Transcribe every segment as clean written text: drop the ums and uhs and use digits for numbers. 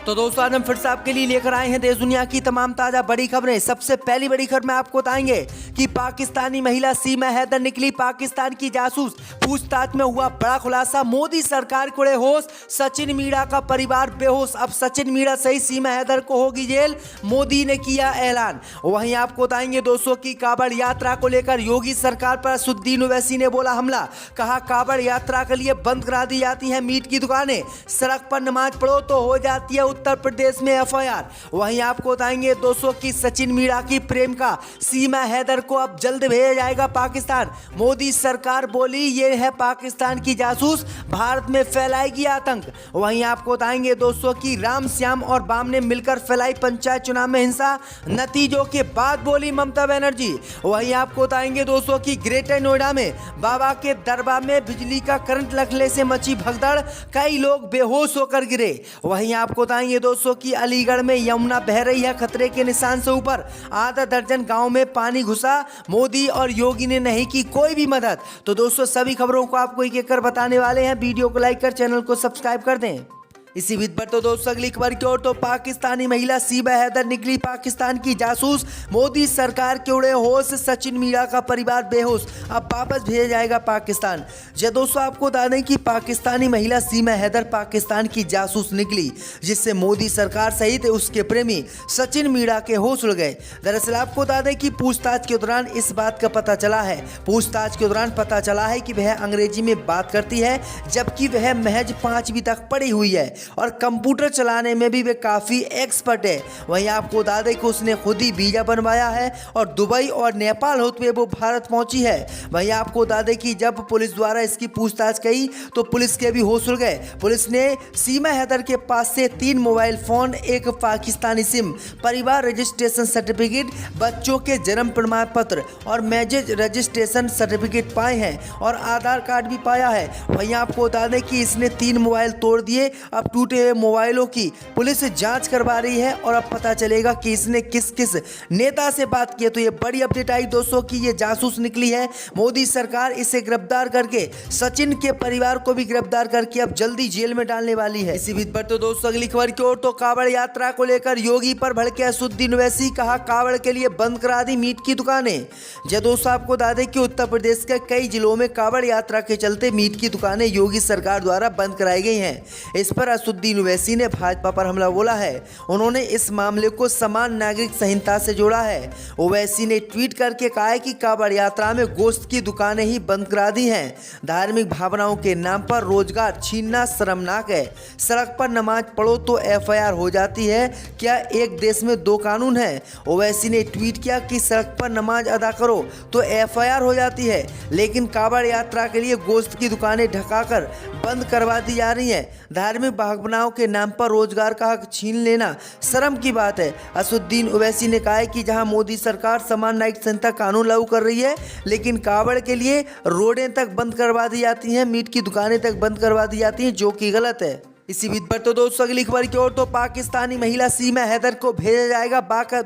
तो दोस्तों आज हम फिर से आपके लिए लेकर आए हैं देश दुनिया की तमाम ताजा बड़ी खबरें। सबसे पहली बड़ी खबर में आपको बताएंगे कि पाकिस्तानी महिला सीमा हैदर निकली पाकिस्तान की जासूस, पूछताछ में हुआ बड़ा खुलासा। मोदी सरकार को उड़े होश, सचिन मीणा का परिवार बेहोश। अब सचिन मीणा सही सीमा हैदर को होगी जेल, मोदी ने किया ऐलान। वहीं आपको बताएंगे दोस्तों की कांवड़ यात्रा को लेकर योगी सरकार पर असदुद्दीन ओवैसी ने बोला हमला। कहा कांवड़ यात्रा के लिए बंद करा दी जाती है मीट की दुकानें, सड़क पर नमाज पढ़ो तो हो जाती है उत्तर प्रदेश में एफआईआर। वहीं आपको बताएंगे दोस्तों की सचिन मीणा की प्रेम का सीमा हैदर को अब जल्द भेजा जाएगा पाकिस्तान। मोदी सरकार बोली ये है पाकिस्तान की जासूस, भारत में फैलाएगी आतंक। वहीं आपको बताएंगे दोस्तों की राम श्याम और बाम ने मिलकर फैलाई पंचायत चुनाव में हिंसा, नतीजों के बाद बोली ममता बनर्जी। वहीं आपको बताएंगे दोस्तों की ग्रेटर नोएडा में बाबा के दरबार में बिजली का करंट लगने से मची भगदड़, कई लोग बेहोश होकर गिरे। वहीं आपको बताएंगे दोस्तों की अलीगढ़ में यमुना बह रही है खतरे के निशान से ऊपर, आधा दर्जन गांव में पानी घुसा, मोदी और योगी ने नहीं की कोई भी मदद। तो दोस्तों सभी खबरों को आपको एक एक कर बताने वाले हैं, वीडियो को लाइक कर चैनल को सब्सक्राइब कर दें। इसी बीच पर तो दोस्तों अगली खबर की ओर, तो पाकिस्तानी महिला सीमा हैदर निकली पाकिस्तान की जासूस, मोदी सरकार के उड़े होश, सचिन मीणा का परिवार बेहोश, अब वापस भेजा जाएगा पाकिस्तान। जी दोस्तों आपको बता दें कि पाकिस्तानी महिला सीमा हैदर पाकिस्तान की जासूस निकली, जिससे मोदी सरकार सहित उसके प्रेमी सचिन मीणा के होश उड़ गए। दरअसल आपको बता दें कि पूछताछ के दौरान इस बात का पता चला है, पूछताछ के दौरान पता चला है कि वह अंग्रेजी में बात करती है, जबकि वह महज 5वीं तक पढ़ी हुई है और कंप्यूटर चलाने में भी वे काफ़ी एक्सपर्ट है। वहीं आपको बता दें कि उसने खुद ही वीजा बनवाया है और दुबई और नेपाल होते हुए वो भारत पहुंची है। वहीं आपको बता दें कि जब पुलिस द्वारा इसकी पूछताछ की तो पुलिस के भी होश उड़ गए। पुलिस ने सीमा हैदर के पास से 3 मोबाइल फ़ोन, एक पाकिस्तानी सिम, परिवार रजिस्ट्रेशन सर्टिफिकेट, बच्चों के जन्म प्रमाण पत्र और मैरिज रजिस्ट्रेशन सर्टिफिकेट पाए हैं और आधार कार्ड भी पाया है। वहीं आपको बता दें कि इसने 3 मोबाइल तोड़ दिए। अब टूटे हुए मोबाइलों की पुलिस जांच करवा रही है और अब पता चलेगा कि इसने किस किस नेता से बात की है। तो ये बड़ी अपडेट आई दोस्तों कि ये जासूस निकली है। मोदी सरकार इसे गिरफ्तार करके सचिन के परिवार को भी गिरफ्तार करके अब जल्दी जेल में डालने वाली है। इसी बीच पर तो दोस्तों अगली खबर की ओर, तो कांवड़ यात्रा को लेकर योगी पर भड़के असदुद्दीन ओवैसी, कहा कांवड़ के लिए बंद करा दी मीट की दुकानें। जी दोस्तों आपको बता दें कि उत्तर प्रदेश के कई जिलों में कांवड़ यात्रा के चलते मीट की दुकानें योगी सरकार द्वारा बंद कराई गई हैं। इस पर असदुद्दीन ओवैसी ने भाजपा पर हमला बोला है। उन्होंने इस मामले को समान नागरिक संहिता से जोड़ा है। ओवैसी ने ट्वीट करके कहा है कि कांवड़ यात्रा में गोश्त की दुकानें ही बंद करा दी हैं। धार्मिक भावनाओं के नाम पर रोजगार छीनना शर्मनाक है। सड़क पर नमाज पढ़ो तो एफआईआर हो जाती है, क्या एक देश में 2 कानून हैं? ओवैसी ने ट्वीट किया कि सड़क पर नमाज अदा करो तो एफआईआर हो जाती है, लेकिन कांवड़ यात्रा के लिए गोश्त की दुकानें ढकाकर बंद करवा दी जा रही हैं। धार्मिक भावनाओं के नाम पर रोजगार का हक छीन लेना शर्म की बात है। असदुद्दीन ओवैसी ने कहा है कि जहां मोदी सरकार समान नागरिक संहिता कानून लागू कर रही है, लेकिन कांवड़ के लिए रोडें तक बंद करवा दी जाती हैं, मीट की दुकानें तक बंद करवा दी जाती हैं, जो कि गलत है। इसी बीच पर तो दोस्तों अगली खबर की ओर, तो पाकिस्तानी महिला सीमा हैदर को भेजा जाएगा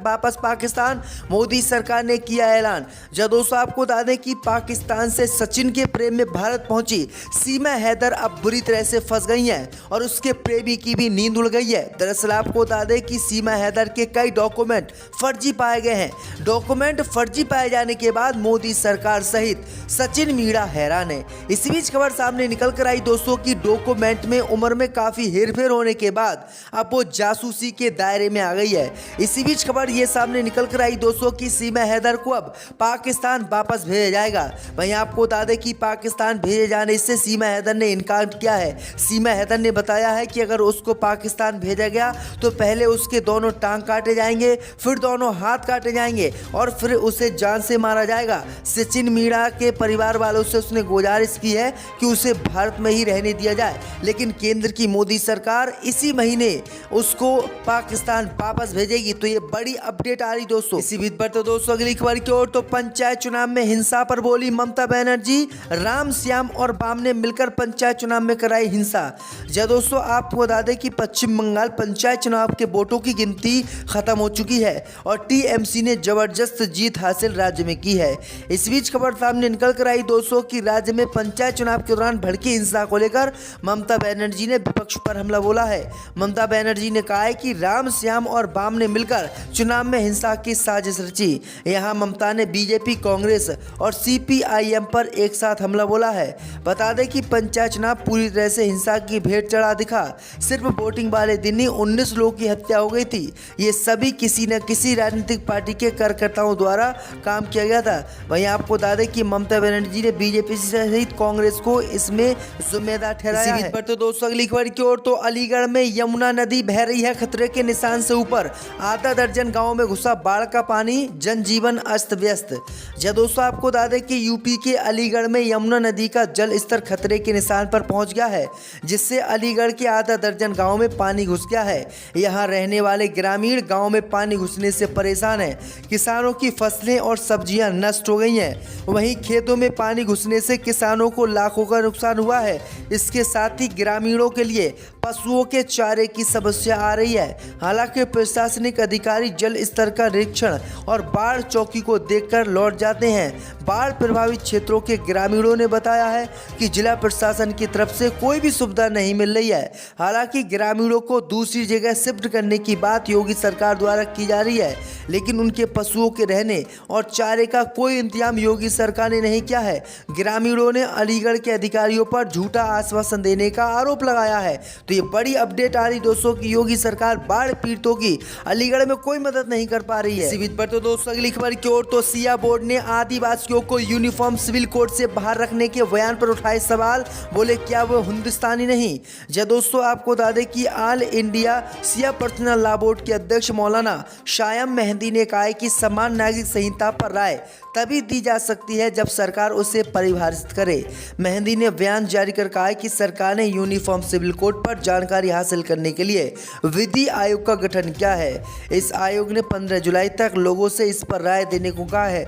वापस पाकिस्तान, मोदी सरकार ने किया ऐलान। जब दोस्तों आपको बता दें कि पाकिस्तान से सचिन के प्रेम में भारत पहुंची सीमा हैदर अब बुरी तरह से फंस गई हैं और उसके प्रेमी की भी नींद उड़ गई है। दरअसल आपको बता दें कि सीमा हैदर के कई डॉक्यूमेंट फर्जी पाए गए हैं। डॉक्यूमेंट फर्जी पाए जाने के बाद मोदी सरकार सहित सचिन मीणा हैरान है। इसी बीच खबर सामने निकल कर आई दोस्तों की डॉक्यूमेंट में उम्र में काफी हेरफेर होने के बाद अब वो जासूसी के दायरे में आ गई है। इसी बीच खबर ये सामने निकल कर आई दोस्तों की सीमा हैदर को अब पाकिस्तान वापस भेजा जाएगा। वहीं आपको बता दें कि पाकिस्तान भेजे जाने से सीमा हैदर ने इनकार किया है। सीमा हैदर ने बताया है कि अगर उसको पाकिस्तान भेजा गया तो पहले उसके दोनों टांग काटे जाएंगे, फिर दोनों हाथ काटे जाएंगे और फिर उसे जान से मारा जाएगा। सचिन मीणा के परिवार वालों से उसने गुजारिश की है कि उसे भारत में ही रहने दिया जाए, लेकिन केंद्र की मोदी सरकार इसी महीने उसको पाकिस्तान वापस भेजेगी। तो ये बड़ी अपडेट आ रही दोस्तों। इसी बीच पर तो दोस्तों अगली खबर की ओर, तो पंचायत चुनाव में हिंसा पर बोली ममता बनर्जी, राम श्याम और बाम ने मिलकर पंचायत चुनाव में कराई हिंसा। जब दोस्तों आपको बता दें कि पश्चिम बंगाल पंचायत चुनाव के वोटों की गिनती खत्म हो चुकी है और टीएमसी ने जबरदस्त जीत हासिल राज्य में की है। इस बीच खबर सामने निकल कर आई दोस्तों कि राज्य में पंचायत चुनाव के दौरान भड़की हिंसा को लेकर ममता बनर्जी ने विपक्ष विपक्ष पर हमला बोला है। ममता बनर्जी ने कहा है कि राम, श्याम और वाम ने मिलकर चुनाव में हिंसा की साजिश रची। यहाँ ममता ने बीजेपी, कांग्रेस और सीपीआईएम पर एक साथ हमला बोला है। बता दें कि पंचायत चुनाव पूरी तरह से हिंसा की भेंट चढ़ा दिखा। सिर्फ वोटिंग वाले दिन ही 19 लोगों की हत्या हो गई थी। ये सभी किसी न किसी राजनीतिक पार्टी के कार्यकर्ताओं द्वारा काम किया गया था। वहीं आपको बता दें कि ममता बनर्जी ने बीजेपी सहित कांग्रेस को इसमें जिम्मेदार ठहराया है। पर तो दोस्तों अगली खबर की ओर, तो अलीगढ़ में यमुना नदी बह रही है खतरे के निशान से ऊपर। आधा दर्जन गाँव में घुसा बाढ़ का पानी, जनजीवन अस्त व्यस्त। जब दोस्तों आपको बता दें कि यूपी के अलीगढ़ में यमुना नदी का जल स्तर खतरे के निशान पर पहुंच गया है, जिससे अलीगढ़ के आधा दर्जन गाँव में पानी घुस गया है। यहाँ रहने वाले ग्रामीण गाँव में पानी घुसने से परेशान है। किसानों की फसलें और सब्जियां नष्ट हो गई हैं। वहीं खेतों में पानी घुसने से किसानों को लाखों का नुकसान हुआ है। इसके साथ ही ग्रामीणों के लिए पशुओं के चारे की समस्या आ रही है। हालांकि प्रशासनिक अधिकारी जल स्तर का निरीक्षण और बाढ़ चौकी को देखकर लौट जाते हैं। बाढ़ प्रभावित क्षेत्रों के ग्रामीणों ने बताया है कि जिला प्रशासन की तरफ से कोई भी सुविधा नहीं मिल रही है। हालांकि ग्रामीणों को दूसरी जगह शिफ्ट करने की बात योगी सरकार द्वारा की जा रही है, लेकिन उनके पशुओं के रहने और चारे का कोई इंतजाम योगी सरकार ने नहीं किया है। ग्रामीणों ने अलीगढ़ के अधिकारियों पर झूठा आश्वासन देने का आरोप लगाया है। तो ये बड़ी अपडेट आ रही दोस्तों की योगी सरकार बाढ़ पीड़ितों की अलीगढ़ में कोई मदद नहीं कर पा रही है। इसी बीच पर तो दोस्तों अगली खबर की ओर, तो सिया बोर्ड ने आदिवासियों को यूनिफॉर्म सिविल कोड से बाहर रखने के बयान पर उठाए सवाल। बोले क्या वो हिंदुस्तानी नहीं। जब दोस्तों आपको बता दें कि all India Siya personal law board के अध्यक्ष मौलाना शायम मेहंदी ने कहा है कि समान नागरिक संहिता पर राय तभी दी जा सकती है जब सरकार उसे परिभाषित करे। मेहंदी ने बयान जारी कर कहा है कि सरकार ने यूनिफॉर्म सिविल कोड पर जानकारी हासिल करने के लिए विधि आयोग का गठन किया है। इस आयोग ने 15 जुलाई तक लोगों से इस पर राय देने को कहा है।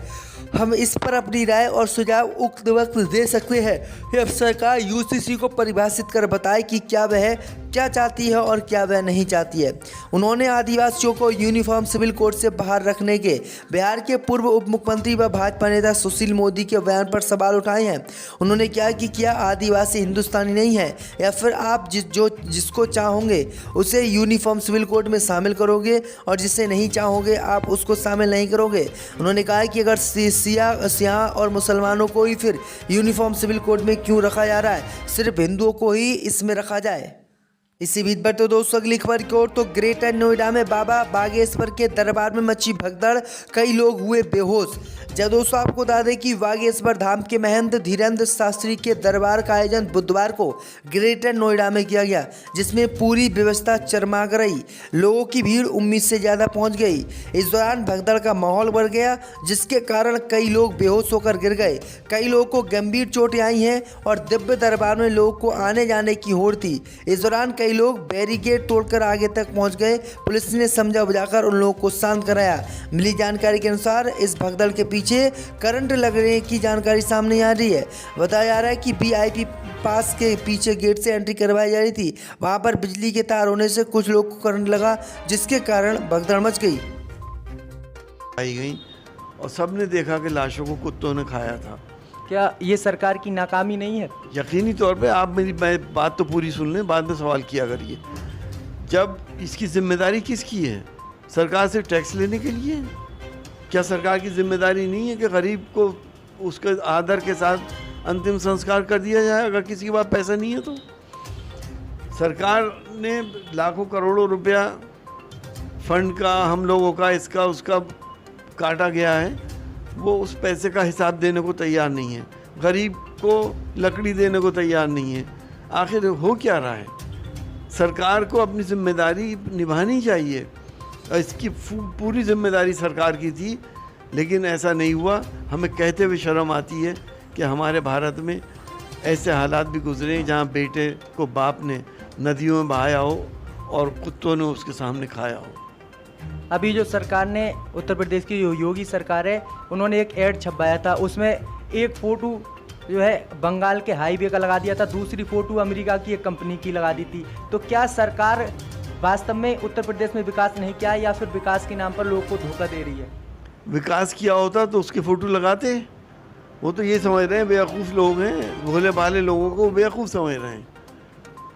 हम इस पर अपनी राय और सुझाव उक्त वक्त दे सकते हैं। अब सरकार यूसीसी को परिभाषित कर बताए कि क्या वह क्या चाहती है और क्या वह नहीं चाहती है। उन्होंने आदिवासियों को यूनिफॉर्म सिविल कोड से बाहर रखने के बिहार के पूर्व उप मुख्यमंत्री व भाजपा नेता सुशील मोदी के बयान पर सवाल उठाए हैं। उन्होंने कहा कि क्या आदिवासी हिंदुस्तानी नहीं है, या फिर आप जिसको चाहोगे उसे यूनिफॉर्म सिविल कोड में शामिल करोगे और जिसे नहीं चाहोगे आप उसको शामिल नहीं करोगे। उन्होंने कहा कि अगर सियाह और मुसलमानों को ही फिर यूनिफॉर्म सिविल कोड में क्यों रखा जा रहा है, सिर्फ हिंदुओं को ही इसमें रखा जाए। इसी बीच पर तो दोस्तों अगली खबर की ओर, तो ग्रेटर नोएडा में बाबा बागेश्वर के दरबार में मची भगदड़, कई लोग हुए बेहोश। जब दोस्तों आपको बता दें कि बागेश्वर धाम के महंत धीरेन्द्र शास्त्री के दरबार का आयोजन बुधवार को ग्रेटर नोएडा में किया गया, जिसमें पूरी व्यवस्था चरमरा रही। लोगों की भीड़ उम्मीद से ज़्यादा पहुंच गई। इस दौरान भगदड़ का माहौल बढ़ गया, जिसके कारण कई लोग बेहोश होकर गिर गए। कई लोगों को गंभीर चोटें आई हैं और दिव्य दरबार में लोगों को आने जाने की होड़ थी। इस दौरान कई लोग बैरिकेड तोड़कर आगे तक पहुंच गए। पुलिस ने समझा बुझाकर उन लोगों को शांत कराया। मिली जानकारी के अनुसार इस भगदड़ के पीछे करंट लगने की जानकारी सामने आ रही है। बताया जा रहा है कि वीआईपी पास के पीछे गेट से एंट्री करवाई जा रही थी। वहां पर बिजली के तार होने से कुछ लोग को करंट लगा, जिसके कारण भगदड़ मच गई। आई गई और सबने देखा कि लाशों को कुत्तों ने खाया था। क्या ये सरकार की नाकामी नहीं है? यकीनी तौर पे आप मेरी बात तो पूरी सुन लें, बाद में सवाल किया करिए। जब इसकी जिम्मेदारी किसकी है? सरकार से टैक्स लेने के लिए? क्या सरकार की जिम्मेदारी नहीं है कि गरीब को उसके आदर के साथ अंतिम संस्कार कर दिया जाए अगर किसी के पास पैसा नहीं है तो? सरकार ने लाखों करोड़ों रुपया फंड का, हम लोगों का, इसका उसका काटा गया है, वो उस पैसे का हिसाब देने को तैयार नहीं है। गरीब को लकड़ी देने को तैयार नहीं है। आखिर हो क्या रहा है? सरकार को अपनी जिम्मेदारी निभानी चाहिए। इसकी पूरी जिम्मेदारी सरकार की थी, लेकिन ऐसा नहीं हुआ। हमें कहते हुए शर्म आती है कि हमारे भारत में ऐसे हालात भी गुजरे हैं जहाँ बेटे को बाप ने नदियों में बहाया हो और कुत्तों ने उसके सामने खाया हो। अभी जो सरकार ने, उत्तर प्रदेश की जो योगी सरकार है, उन्होंने एक ऐड छपवाया था। उसमें एक फ़ोटो जो है बंगाल के हाईवे का लगा दिया था, दूसरी फ़ोटो अमेरिका की एक कंपनी की लगा दी थी। तो क्या सरकार वास्तव में उत्तर प्रदेश में विकास नहीं किया है या फिर विकास के नाम पर लोगों को धोखा दे रही है? विकास किया होता तो उसकी फ़ोटो लगाते। वो तो ये समझ रहे हैं बेवकूफ़ लोग हैं, भोले भाले लोगों को बेवकूफ़ समझ रहे हैं।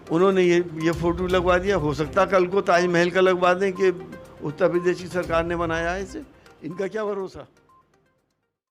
उन्होंने ये फ़ोटो लगवा दिया। हो सकता कल को ताजमहल का लगवा दें कि उत्तर प्रदेश की सरकार ने बनाया है इसे, इनका क्या भरोसा।